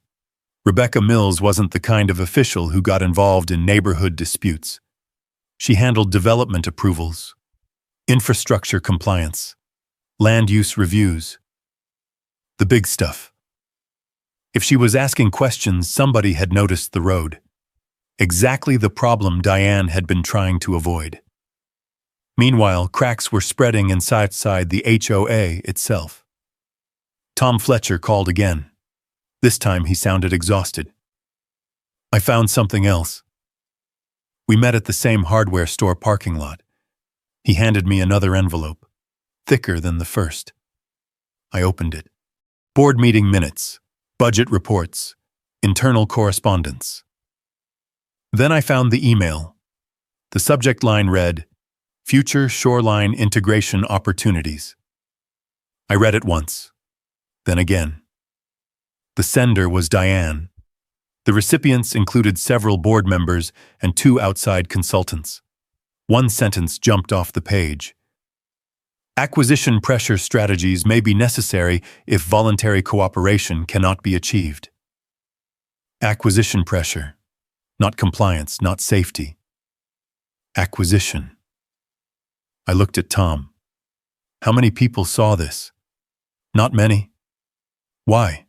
Rebecca Mills wasn't the kind of official who got involved in neighborhood disputes. She handled development approvals, infrastructure compliance, land use reviews. The big stuff. If she was asking questions, somebody had noticed the road. Exactly the problem Diane had been trying to avoid. Meanwhile, cracks were spreading inside the HOA itself. Tom Fletcher called again. This time he sounded exhausted. I found something else. We met at the same hardware store parking lot. He handed me another envelope, thicker than the first. I opened it. Board meeting minutes, budget reports, internal correspondence. Then I found the email. The subject line read, Future Shoreline Integration Opportunities. I read it once, then again. The sender was Diane. The recipients included several board members and 2 outside consultants. One sentence jumped off the page. Acquisition pressure strategies may be necessary if voluntary cooperation cannot be achieved. Acquisition pressure, not compliance, not safety. Acquisition. I looked at Tom. How many people saw this? Not many. Why?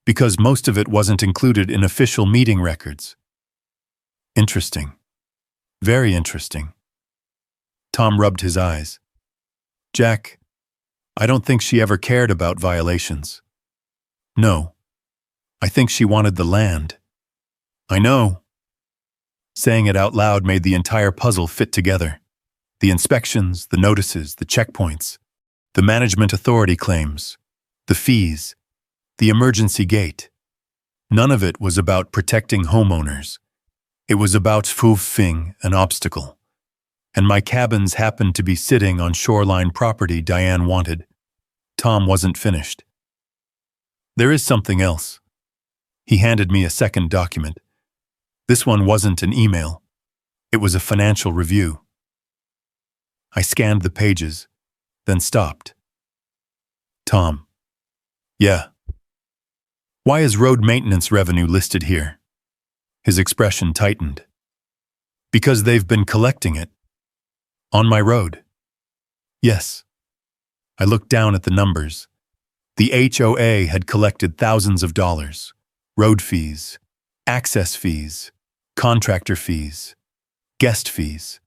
Because most of it wasn't included in official meeting records. Interesting. Very interesting. Tom rubbed his eyes. Jack, I don't think she ever cared about violations. No. I think she wanted the land. I know. Saying it out loud made the entire puzzle fit together. The inspections, the notices, the checkpoints, the management authority claims, the fees, the emergency gate. None of it was about protecting homeowners. It was about fulfilling an obstacle. And my cabins happened to be sitting on shoreline property Diane wanted. Tom wasn't finished. There is something else. He handed me a second document. This one wasn't an email. It was a financial review. I scanned the pages, then stopped. Tom. Yeah. Why is road maintenance revenue listed here? His expression tightened. Because they've been collecting it. On my road. Yes. I looked down at the numbers. The HOA had collected thousands of dollars. Road fees, access fees, contractor fees, guest fees.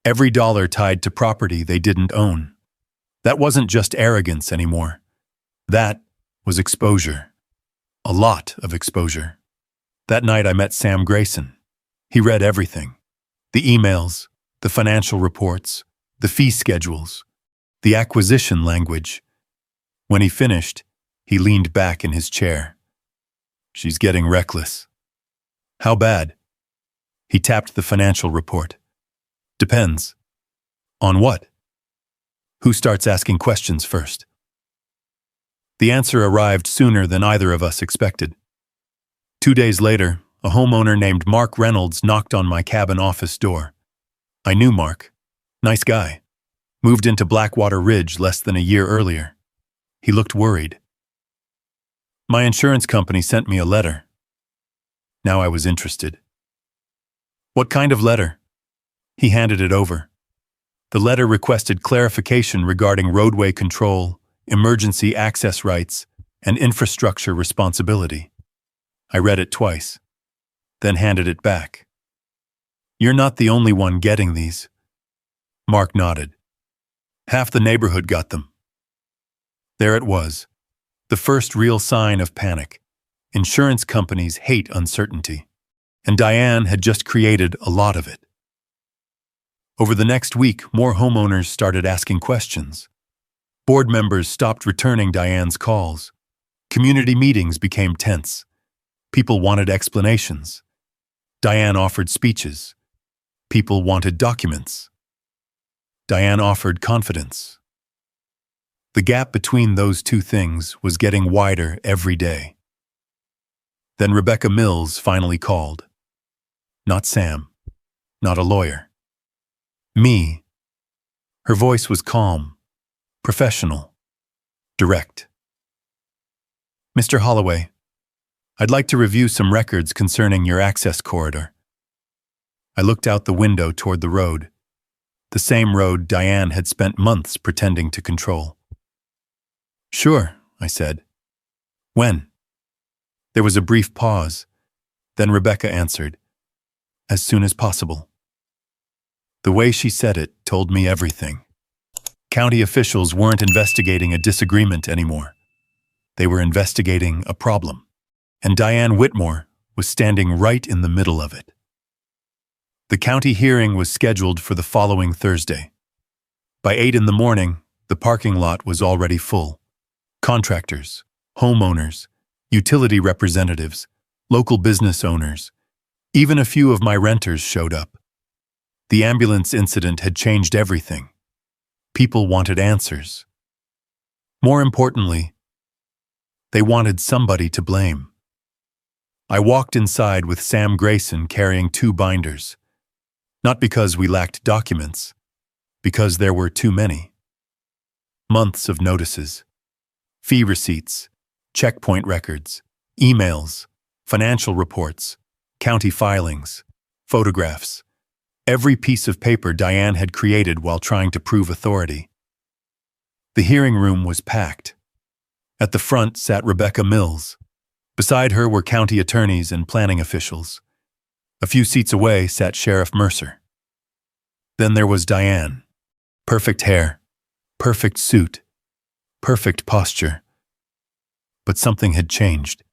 Every dollar tied to property they didn't own. That wasn't just arrogance anymore. That was exposure. A lot of exposure. That night I met Sam Grayson. He read everything. The emails, the financial reports, the fee schedules, the acquisition language. When he finished, he leaned back in his chair. She's getting reckless. How bad? He tapped the financial report. Depends. On what? Who starts asking questions first? The answer arrived sooner than either of us expected. 2 days later, a homeowner named Mark Reynolds knocked on my cabin office door. I knew Mark. Nice guy. Moved into Blackwater Ridge less than a year earlier. He looked worried. My insurance company sent me a letter. Now I was interested. What kind of letter? He handed it over. The letter requested clarification regarding roadway control, emergency access rights, and infrastructure responsibility. I read it twice, then handed it back. You're not the only one getting these. Mark nodded. Half the neighborhood got them. There it was, the first real sign of panic. Insurance companies hate uncertainty, and Diane had just created a lot of it. Over the next week, more homeowners started asking questions. Board members stopped returning Diane's calls. Community meetings became tense. People wanted explanations. Diane offered speeches. People wanted documents. Diane offered confidence. The gap between those two things was getting wider every day. Then Rebecca Mills finally called. Not Sam. Not a lawyer. Me. Her voice was calm, professional, direct. Mr. Holloway, I'd like to review some records concerning your access corridor. I looked out the window toward the road, the same road Diane had spent months pretending to control. Sure, I said. When? There was a brief pause. Then Rebecca answered. as soon as possible. The way she said it told me everything. County officials weren't investigating a disagreement anymore. They were investigating a problem. And Diane Whitmore was standing right in the middle of it. The county hearing was scheduled for the following Thursday. By 8 in the morning, the parking lot was already full. Contractors, homeowners, utility representatives, local business owners, even a few of my renters showed up. The ambulance incident had changed everything. People wanted answers. More importantly, they wanted somebody to blame. I walked inside with Sam Grayson carrying 2 binders. Not because we lacked documents, because there were too many. Months of notices, fee receipts, checkpoint records, emails, financial reports, county filings, photographs, every piece of paper Diane had created while trying to prove authority. The hearing room was packed. At the front sat Rebecca Mills. Beside her were county attorneys and planning officials. A few seats away sat Sheriff Mercer. Then there was Diane. Perfect hair, perfect suit, perfect posture. But something had changed.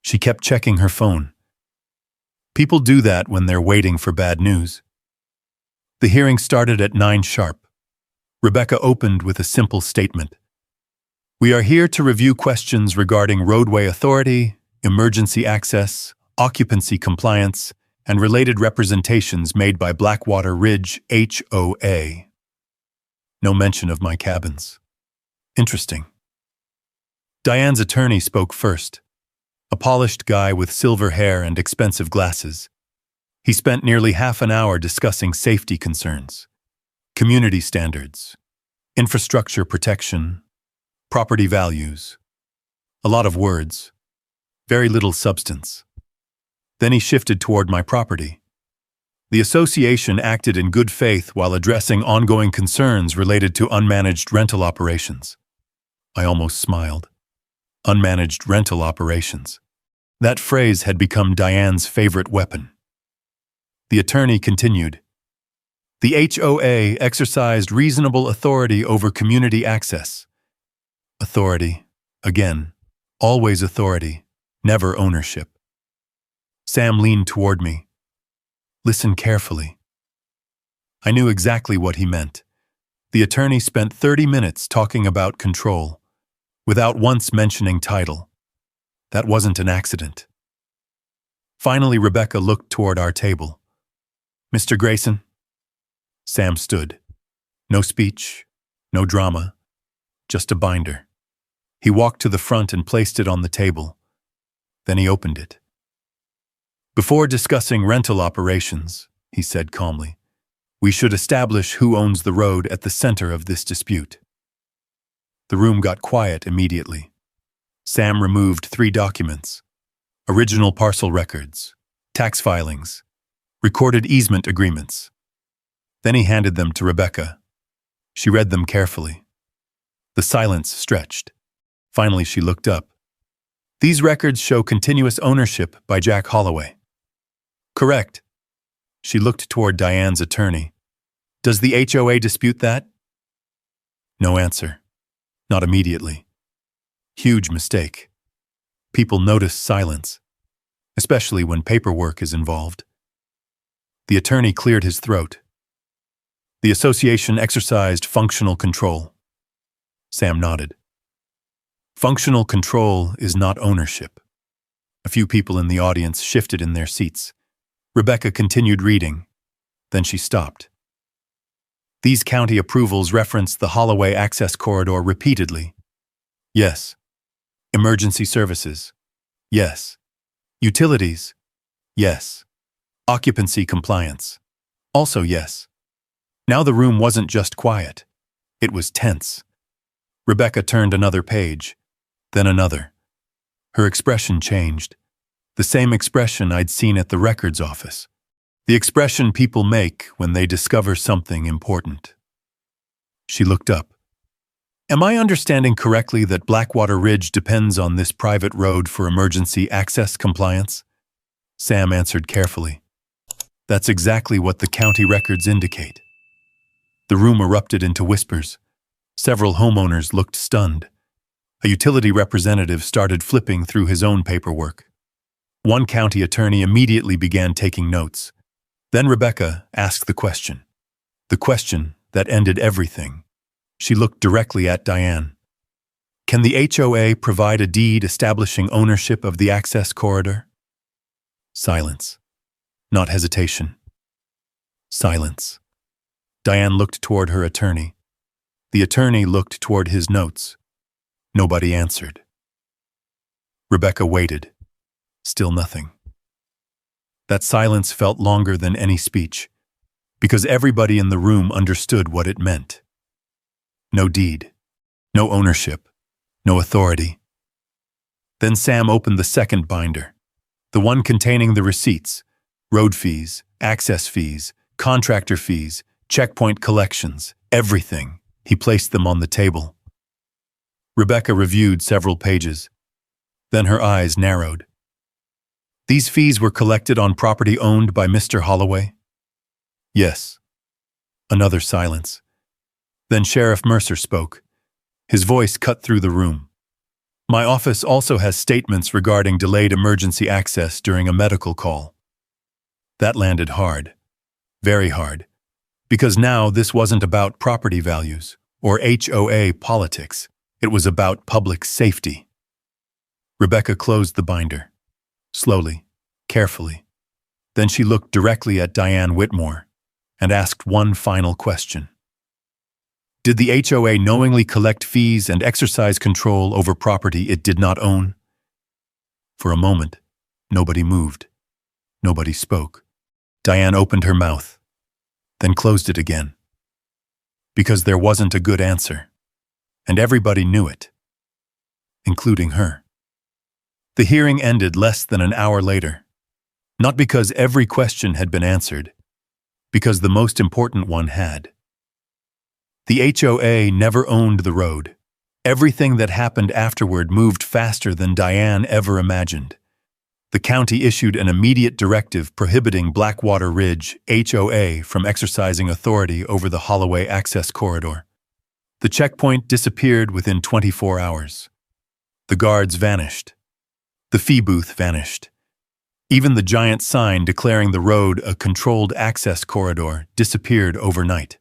She kept checking her phone. People do that when they're waiting for bad news. The hearing started at 9 sharp. Rebecca opened with a simple statement. We are here to review questions regarding roadway authority, emergency access, occupancy compliance, and related representations made by Blackwater Ridge HOA. No mention of my cabins. Interesting. Diane's attorney spoke first. A polished guy with silver hair and expensive glasses. He spent nearly half an hour discussing safety concerns, community standards, infrastructure protection, property values. A lot of words, very little substance. Then he shifted toward my property. The association acted in good faith while addressing ongoing concerns related to unmanaged rental operations. I almost smiled. Unmanaged rental operations. That phrase had become Diane's favorite weapon. The attorney continued. The HOA exercised reasonable authority over community access. Authority, again, always authority, never ownership. Sam leaned toward me. Listen carefully. I knew exactly what he meant. The attorney spent 30 minutes talking about control, without once mentioning title. That wasn't an accident. Finally, Rebecca looked toward our table. Mr. Grayson? Sam stood. No speech, no drama, just a binder. He walked to the front and placed it on the table. Then he opened it. Before discussing rental operations, he said calmly, we should establish who owns the road at the center of this dispute. The room got quiet immediately. Sam removed 3 documents: original parcel records, tax filings, recorded easement agreements. Then he handed them to Rebecca. She read them carefully. The silence stretched. Finally, she looked up. These records show continuous ownership by Jack Holloway. Correct. She looked toward Diane's attorney. Does the HOA dispute that? No answer. Not immediately. Huge mistake. People notice silence, especially when paperwork is involved. The attorney cleared his throat. The association exercised functional control. Sam nodded. Functional control is not ownership. A few people in the audience shifted in their seats. Rebecca continued reading. Then she stopped. These county approvals referenced the Holloway access corridor repeatedly. Yes. Emergency services. Yes. Utilities. Yes. Occupancy compliance. Also yes. Now the room wasn't just quiet. It was tense. Rebecca turned another page, then another. Her expression changed. The same expression I'd seen at the records office. The expression people make when they discover something important. She looked up. Am I understanding correctly that Blackwater Ridge depends on this private road for emergency access compliance? Sam answered carefully. That's exactly what the county records indicate. The room erupted into whispers. Several homeowners looked stunned. A utility representative started flipping through his own paperwork. One county attorney immediately began taking notes. Then Rebecca asked the question that ended everything. She looked directly at Diane. Can the HOA provide a deed establishing ownership of the access corridor? Silence. Not hesitation. Silence. Diane looked toward her attorney. The attorney looked toward his notes. Nobody answered. Rebecca waited. Still nothing. That silence felt longer than any speech, because everybody in the room understood what it meant. No deed, no ownership, no authority. Then Sam opened the second binder, the one containing the receipts, road fees, access fees, contractor fees, checkpoint collections, everything. He placed them on the table. Rebecca reviewed several pages. Then her eyes narrowed. These fees were collected on property owned by Mr. Holloway? Yes. Another silence. Then Sheriff Mercer spoke. His voice cut through the room. My office also has statements regarding delayed emergency access during a medical call. That landed hard. Very hard. Because now this wasn't about property values or HOA politics. It was about public safety. Rebecca closed the binder. Slowly, carefully. Then she looked directly at Diane Whitmore and asked one final question. Did the HOA knowingly collect fees and exercise control over property it did not own? For a moment, nobody moved. Nobody spoke. Diane opened her mouth, then closed it again. Because there wasn't a good answer, and everybody knew it, including her. The hearing ended less than an hour later, not because every question had been answered, because the most important one had. The HOA never owned the road. Everything that happened afterward moved faster than Diane ever imagined. The county issued an immediate directive prohibiting Blackwater Ridge HOA from exercising authority over the Holloway access corridor. The checkpoint disappeared within 24 hours. The guards vanished. The fee booth vanished. Even the giant sign declaring the road a controlled access corridor disappeared overnight.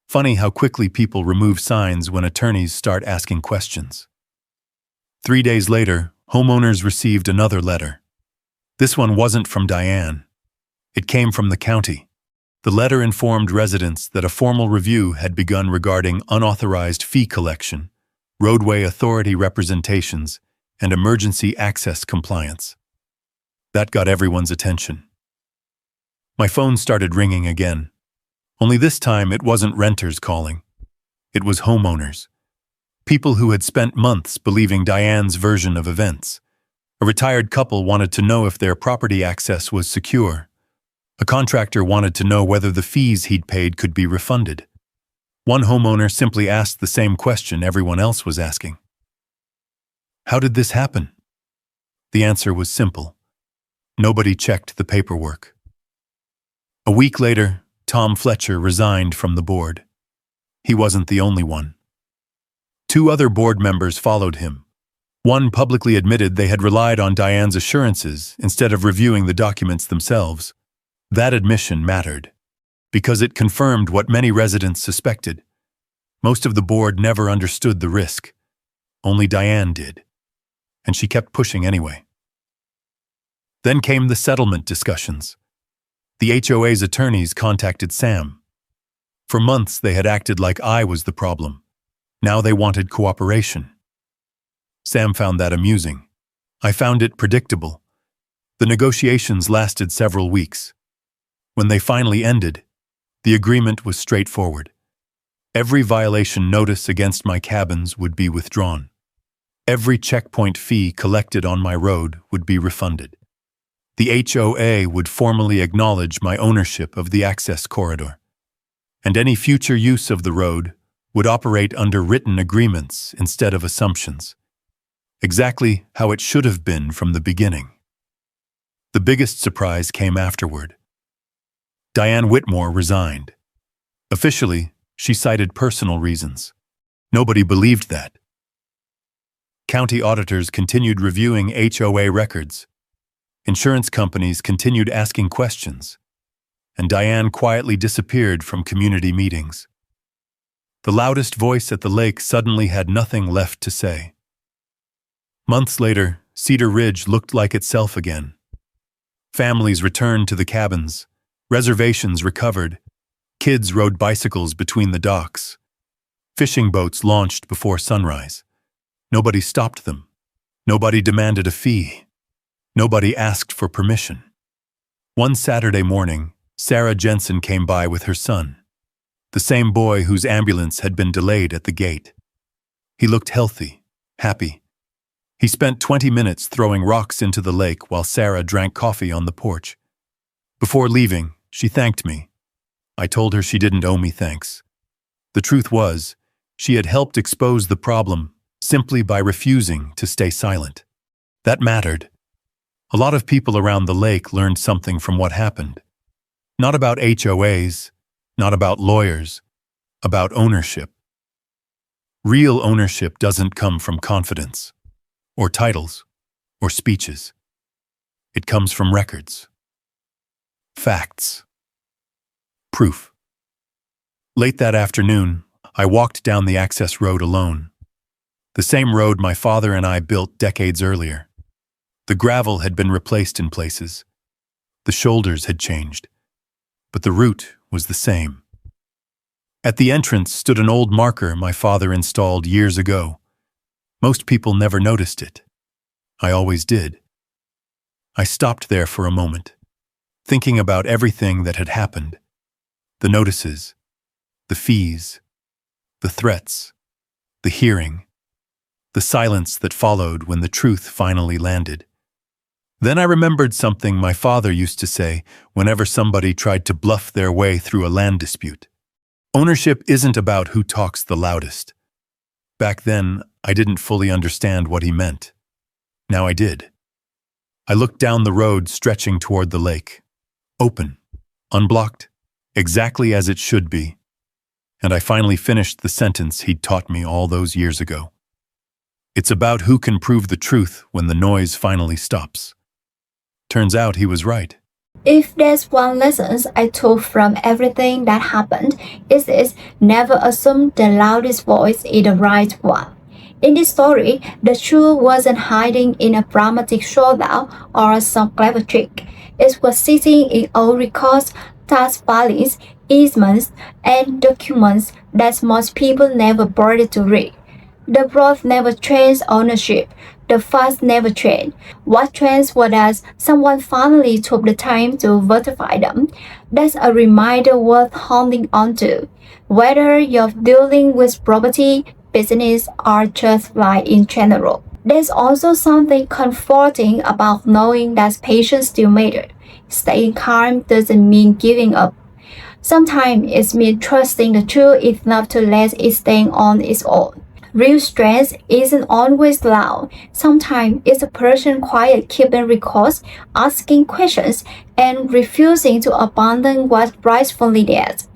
Funny how quickly people remove signs when attorneys start asking questions. 3 days later, homeowners received another letter. This one wasn't from Diane. It came from the county. The letter informed residents that a formal review had begun regarding unauthorized fee collection, roadway authority representations, and emergency access compliance. That got everyone's attention. My phone started ringing again. Only this time it wasn't renters calling. It was homeowners. People who had spent months believing Diane's version of events. A retired couple wanted to know if their property access was secure. A contractor wanted to know whether the fees he'd paid could be refunded. One homeowner simply asked the same question everyone else was asking. How did this happen? The answer was simple. Nobody checked the paperwork. A week later, Tom Fletcher resigned from the board. He wasn't the only one. 2 other board members followed him. One publicly admitted they had relied on Diane's assurances instead of reviewing the documents themselves. That admission mattered, because it confirmed what many residents suspected. Most of the board never understood the risk. Only Diane did. And she kept pushing anyway. Then came the settlement discussions. The HOA's attorneys contacted Sam. For months they had acted like I was the problem. Now they wanted cooperation. Sam found that amusing. I found it predictable. The negotiations lasted several weeks. When they finally ended, the agreement was straightforward. Every violation notice against my cabins would be withdrawn. Every checkpoint fee collected on my road would be refunded. The HOA would formally acknowledge my ownership of the access corridor, and any future use of the road would operate under written agreements instead of assumptions. Exactly how it should have been from the beginning. The biggest surprise came afterward. Diane Whitmore resigned. Officially, she cited personal reasons. Nobody believed that. County auditors continued reviewing HOA records. Insurance companies continued asking questions. And Diane quietly disappeared from community meetings. The loudest voice at the lake suddenly had nothing left to say. Months later, Cedar Ridge looked like itself again. Families returned to the cabins. Reservations recovered. Kids rode bicycles between the docks. Fishing boats launched before sunrise. Nobody stopped them. Nobody demanded a fee. Nobody asked for permission. One Saturday morning, Sarah Jensen came by with her son, the same boy whose ambulance had been delayed at the gate. He looked healthy, happy. He spent 20 minutes throwing rocks into the lake while Sarah drank coffee on the porch. Before leaving, she thanked me. I told her she didn't owe me thanks. The truth was, she had helped expose the problem simply by refusing to stay silent. That mattered. A lot of people around the lake learned something from what happened. Not about HOAs, not about lawyers, about ownership. Real ownership doesn't come from confidence, or titles, or speeches. It comes from records. Facts. Proof. Late that afternoon, I walked down the access road alone. The same road my father and I built decades earlier. The gravel had been replaced in places. The shoulders had changed. But the route was the same. At the entrance stood an old marker my father installed years ago. Most people never noticed it. I always did. I stopped there for a moment, thinking about everything that had happened. The notices, the fees, the threats, the hearing, the silence that followed when the truth finally landed. Then I remembered something my father used to say whenever somebody tried to bluff their way through a land dispute. Ownership isn't about who talks the loudest. Back then, I didn't fully understand what he meant. Now I did. I looked down the road stretching toward the lake. Open, unblocked, exactly as it should be. And I finally finished the sentence he'd taught me all those years ago. It's about who can prove the truth when the noise finally stops. Turns out he was right. If there's one lesson I took from everything that happened, it is never assume the loudest voice is the right one. In this story, the truth wasn't hiding in a dramatic showdown or some clever trick. It was sitting in old records, tax filings, easements, and documents that most people never bothered to read. The broad never changed ownership. The facts never changed. What changed was that someone finally took the time to verify them. That's a reminder worth holding on to. Whether you're dealing with property, business, or just life in general. There's also something comforting about knowing that patience still matters. Staying calm doesn't mean giving up. Sometimes it means trusting the truth enough to let it stand on its own. Real strength isn't always loud. Sometimes it's a person quiet keeping records, asking questions, and refusing to abandon what rightfully theirs.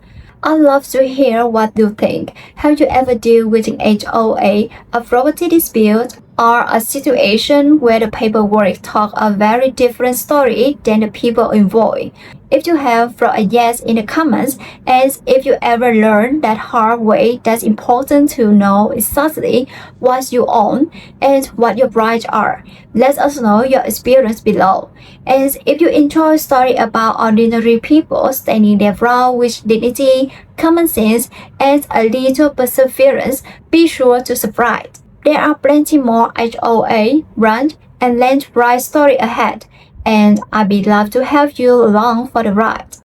I'd love to hear what you think. Have you ever dealt with an HOA, a property dispute, or a situation where the paperwork talk a very different story than the people involved? If you have, throw a yes in the comments, and if you ever learned that hard way, that's important to know exactly what you own and what your rights are. Let us know your experience below. And if you enjoy stories about ordinary people standing their ground with dignity, common sense, and a little perseverance, be sure to subscribe. There are plenty more HOA, rent, and land right story ahead, and I'd be glad to have you along for the ride.